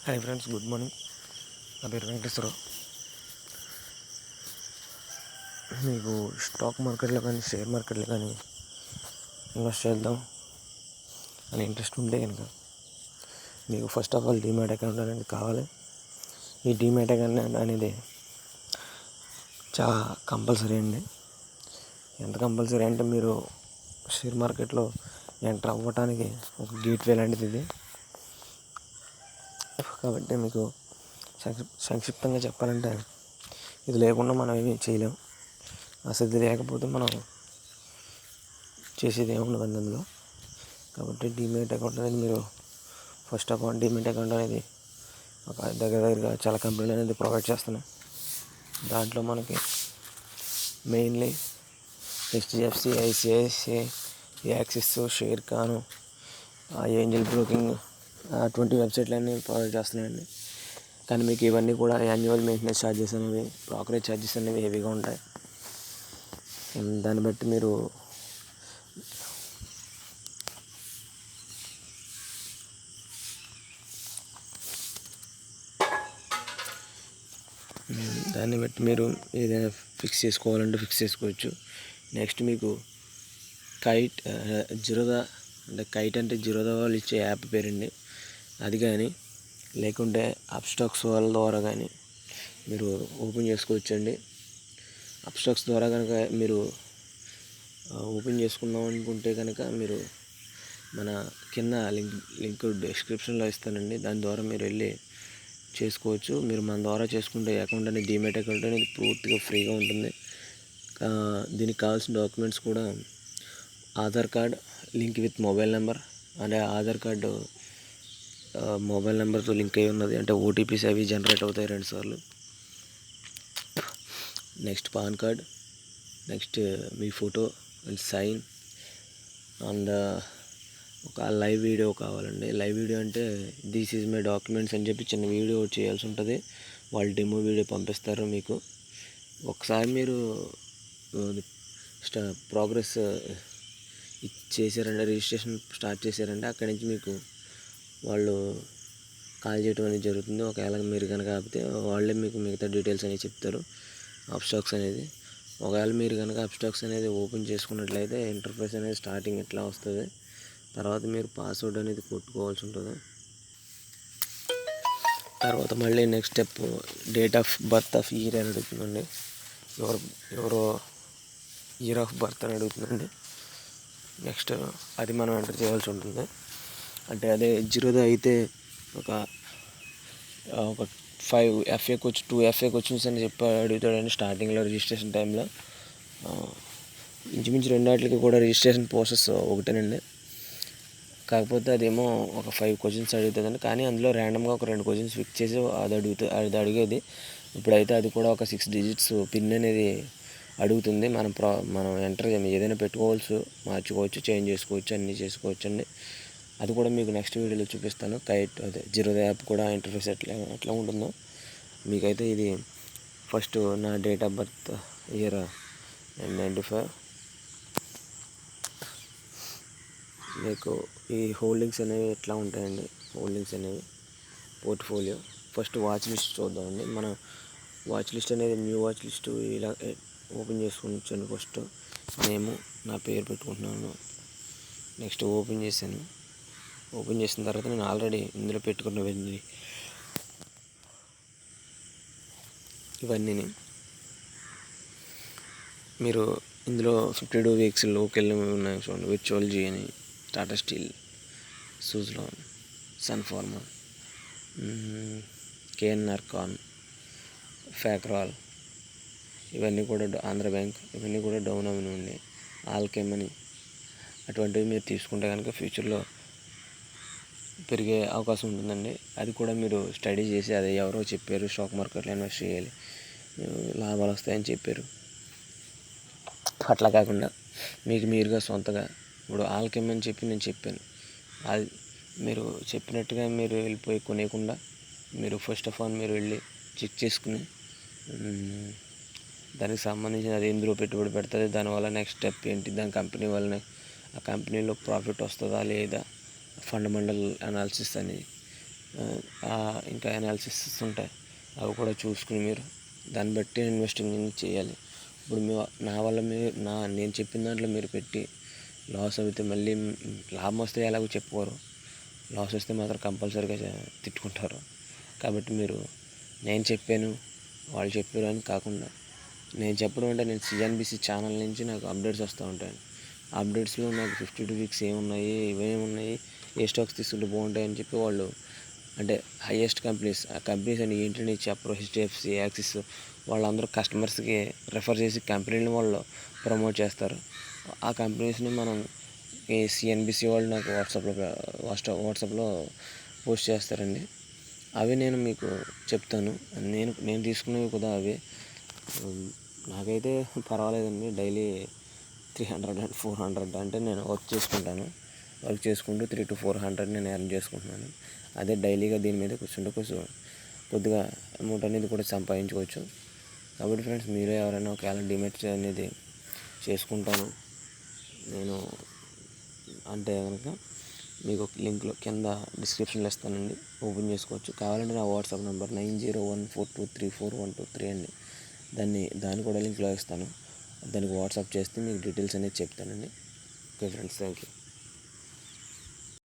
Hi friends, good morning. నా పేరు వెంకటేశ్వరరావు. మీకు స్టాక్ మార్కెట్లో కానీ షేర్ మార్కెట్లో కానీ ఇన్వెస్ట్ చేద్దాం అని ఇంట్రెస్ట్ ఉంటే కనుక మీకు first of all demat account అనేది కావాలి. ఈ డీమ్యాట్ అకౌంట్ అనేది చాలా కంపల్సరీ అండి. ఎంత కంపల్సరీ అంటే మీరు షేర్ మార్కెట్లో ఎంటర్ అవ్వటానికి ఒక గేట్వే లాంటిది ఇది. కాబట్టి మీకు సంక్షిప్తంగా చెప్పాలంటే ఇది లేకుండా మనం ఏమీ చేయలేం. అసలు ఇది లేకపోతే మనం చేసేది ఏముండదండి అందులో. కాబట్టి డీమ్యాట్ అకౌంట్ అనేది మీరు first of all demat account అనేది ఒక దగ్గరగా చాలా కంపెనీలు అనేది ప్రొవైడ్ చేస్తున్నాయి. దాంట్లో మనకి mainly HDFC, ICICI, axis, share Khan, Angel broking అటువంటి వెబ్సైట్లు అన్నీ ప్రొవైడ్ చేస్తున్నాయండి. కానీ మీకు ఇవన్నీ కూడా యాన్యువల్ మెయింటెనెన్స్ ఛార్జెస్ అనేవి, బ్రోకరేజ్ ఛార్జెస్ అనేవి హెవీగా ఉంటాయి. దాన్ని బట్టి మీరు ఏదైనా ఫిక్స్ చేసుకోవాలంటే ఫిక్స్ చేసుకోవచ్చు. నెక్స్ట్ మీకు జిరోదా అంటే జిరోదా వాళ్ళు ఇచ్చే యాప్ పేరండి. అది కానీ లేకుంటే అప్స్టాక్స్ వాళ్ళ ద్వారా కానీ మీరు ఓపెన్ చేసుకోవచ్చండి. అప్స్టాక్స్ ద్వారా కనుక మీరు ఓపెన్ చేసుకుందాం అనుకుంటే కనుక మీరు మన కింద లింక్ డిస్క్రిప్షన్లో ఇస్తానండి. దాని ద్వారా మీరు వెళ్ళి చేసుకోవచ్చు. మీరు మన ద్వారా చేసుకుంటే అకౌంట్ అనేది డీమ్యాట్ అకౌంట్ అనేది పూర్తిగా ఫ్రీగా ఉంటుంది. దీనికి కావాల్సిన డాక్యుమెంట్స్ కూడా Aadhaar card link with mobile number, అంటే ఆధార్ కార్డు మొబైల్ నెంబర్తో లింక్ అయి ఉన్నది అంటే ఓటీపీస్ అవి జనరేట్ అవుతాయి 2 సార్లు. నెక్స్ట్ పాన్ కార్డ్, నెక్స్ట్ మీ ఫోటో అండ్ సైన్ అండ్ ఒక లైవ్ వీడియో కావాలండి. లైవ్ వీడియో అంటే దిస్ ఈజ్ మై డాక్యుమెంట్స్ అని చెప్పి చిన్న వీడియో చేయాల్సి ఉంటుంది. వాళ్ళు డెమో వీడియో పంపిస్తారు మీకు. ఒకసారి మీరు ప్రోగ్రెస్ చేశారంటే, రిజిస్ట్రేషన్ స్టార్ట్ చేశారంటే అక్కడి నుంచి మీకు వాళ్ళు కాల్ చేయడం అనేది జరుగుతుంది. ఒకవేళ మీరు కనుక ఆపితే వాళ్ళే మీకు మిగతా డీటెయిల్స్ అనేవి చెప్తారు. అప్స్టాక్స్ అనేది ఒకవేళ మీరు కనుక అప్స్టాక్స్ అనేది ఓపెన్ చేసుకున్నట్లయితే ఇంటర్ఫేస్ అనేది స్టార్టింగ్ ఇట్లా వస్తుంది. తర్వాత మీరు పాస్వర్డ్ అనేది కొట్టుకోవాల్సి ఉంటుంది. తర్వాత మళ్ళీ next step date of birth of year అని అడుగుతుందండి. ఎవరో ఇయర్ ఆఫ్ బర్త్ అని అడుగుతుందండి. నెక్స్ట్ అది మనం ఎంటర్ చేయాల్సి ఉంటుంది. అంటే అదే జిరోదా అయితే ఒక 5 FA క్వశ్చన్ 2 FA క్వశ్చన్స్ అని చెప్పి అడుగుతాడండి స్టార్టింగ్లో రిజిస్ట్రేషన్ టైంలో. ఇంచుమించు 2 వాటికి కూడా రిజిస్ట్రేషన్ ప్రాసెస్ ఒకటేనండి. కాకపోతే అదేమో ఒక 5 క్వశ్చన్స్ అడుగుతుందండి. కానీ అందులో ర్యాండమ్గా ఒక 2 క్వశ్చన్స్ ఫిక్స్ చేసి అది అడిగేది. ఇప్పుడైతే అది కూడా ఒక 6 డిజిట్స్ పిన్ అనేది అడుగుతుంది. మనం ఎంటర్ ఏదైనా పెట్టుకోవచ్చు, మార్చుకోవచ్చు, చేంజ్ చేసుకోవచ్చు, అన్నీ చేసుకోవచ్చు అండి. అది కూడా మీకు నెక్స్ట్ వీడియోలో చూపిస్తాను. జిరోదా యాప్ కూడా ఇంటర్ఫేస్ ఎట్లా ఉంటుందో. మీకైతే ఇది ఫస్ట్ నా డేట్ ఆఫ్ బర్త్ ఇయర్ 95. మీకు ఈ హోల్డింగ్స్ అనేవి ఎట్లా ఉంటాయండి. హోల్డింగ్స్ అనేవి పోర్ట్ఫోలియో. ఫస్ట్ వాచ్ లిస్ట్ చూద్దామండి. మన వాచ్ లిస్ట్ అనేది న్యూ వాచ్ లిస్ట్ ఇలా ఓపెన్ చేసుకుంటాను. ఫస్ట్ నేము నా పేరు పెట్టుకుంటున్నాను. నెక్స్ట్ ఓపెన్ చేశాను. ఓపెన్ చేసిన తర్వాత నేను ఆల్రెడీ ఇందులో పెట్టుకున్నవన్నీ ఇవన్నీ మీరు ఇందులో 52 వీక్స్ లోకెళ్ళి ఉన్నాయి చూడండి. విర్చువల్ జీ అని, టాటా స్టీల్, సూజ్లాన్, సన్ ఫార్మా, కేఎన్ఆర్ కాన్, ఫ్యాక్రాల్, ఇవన్నీ కూడా ఆంధ్ర బ్యాంక్, ఇవన్నీ కూడా డౌన్ అవి ఉండి ఆల్కెమ్ అని అటువంటివి మీరు తీసుకుంటే కనుక ఫ్యూచర్లో పెరిగే అవకాశం ఉంటుందండి. అది కూడా మీరు స్టడీ చేసి అది ఎవరో చెప్పారు స్టాక్ మార్కెట్లో ఇన్వెస్ట్ చేయాలి, లాభాలు వస్తాయని చెప్పారు. అట్లా కాకుండా మీకు మీరుగా సొంతగా ఇప్పుడు ఆల్కెమ్ అని చెప్పి నేను చెప్పాను. అది మీరు చెప్పినట్టుగా మీరు వెళ్ళిపోయి కొనేయకుండా మీరు ఫస్ట్ ఆఫ్ ఆల్ మీరు వెళ్ళి చెక్ చేసుకుని దానికి సంబంధించిన అది ఎందులో పెట్టుబడి పెడుతుంది, దానివల్ల నెక్స్ట్ స్టెప్ ఏంటి, దాని కంపెనీ వల్లనే ఆ కంపెనీలో ప్రాఫిట్ వస్తుందా లేదా, ఫండమెంటల్ అనాలిసిస్ అని ఇంకా అనాలిసిస్ ఉంటాయి, అవి కూడా చూసుకుని మీరు దాన్ని బట్టి ఇన్వెస్టింగ్ చేయాలి. ఇప్పుడు నా వల్ల నేను చెప్పిన దాంట్లో మీరు పెట్టి లాస్ అయితే మళ్ళీ లాభం వస్తే ఎలాగో చెప్పుకోరు, లాస్ వస్తే మాత్రం కంపల్సరీగా తిట్టుకుంటారు. కాబట్టి మీరు నేను చెప్పాను వాళ్ళు చెప్పారు అని కాకుండా, నేను చెప్పడం అంటే నేను సిఎన్బిసి ఛానల్ నుంచి నాకు అప్డేట్స్ వస్తూ ఉంటాయి. అప్డేట్స్లో నాకు 52 వీక్స్ ఏమున్నాయి, ఇవేమున్నాయి, ఏ స్టాక్స్ తీసుకుంటే బాగుంటాయి అని చెప్పి వాళ్ళు అంటే హైయెస్ట్ కంపెనీస్, ఆ కంపెనీస్ అని ఏంటంటే చెప్పరు. హెచ్డిఎఫ్సి, యాక్సిస్ వాళ్ళందరూ కస్టమర్స్కి రెఫర్ చేసి కంపెనీని వాళ్ళు ప్రమోట్ చేస్తారు. ఆ కంపెనీస్ని మనం ఈ సిఎన్బిసి వాళ్ళు నాకు వాట్సాప్లో పోస్ట్ చేస్తారండి. అవి నేను మీకు చెప్తాను. నేను తీసుకునేవి కూడా అవి. నాకైతే పర్వాలేదండి. డైలీ 300 అండ్ 400 అంటే నేను వర్క్ చేసుకుంటూ 300 to 400 నేను ఎర్న్ చేసుకుంటున్నాను. అదే డైలీగా దీని మీద కూర్చుంటే కొద్దిగా అమౌంట్ అనేది కూడా సంపాదించుకోవచ్చు. కాబట్టి ఫ్రెండ్స్, మీరే ఎవరైనా ఒకవేళ డిమెట్ అనేది చేసుకుంటాను నేను అంటే కనుక మీకు లింక్లో కింద డిస్క్రిప్షన్లో ఇస్తానండి, ఓపెన్ చేసుకోవచ్చు. కావాలంటే నా వాట్సాప్ నెంబర్ 9014234123 అండి. దాన్ని కూడా లింక్లో ఇస్తాను. దానికి వాట్సాప్ చేస్తే మీకు డీటెయిల్స్ అనేది చెప్తానండి. Okay friends, thank you.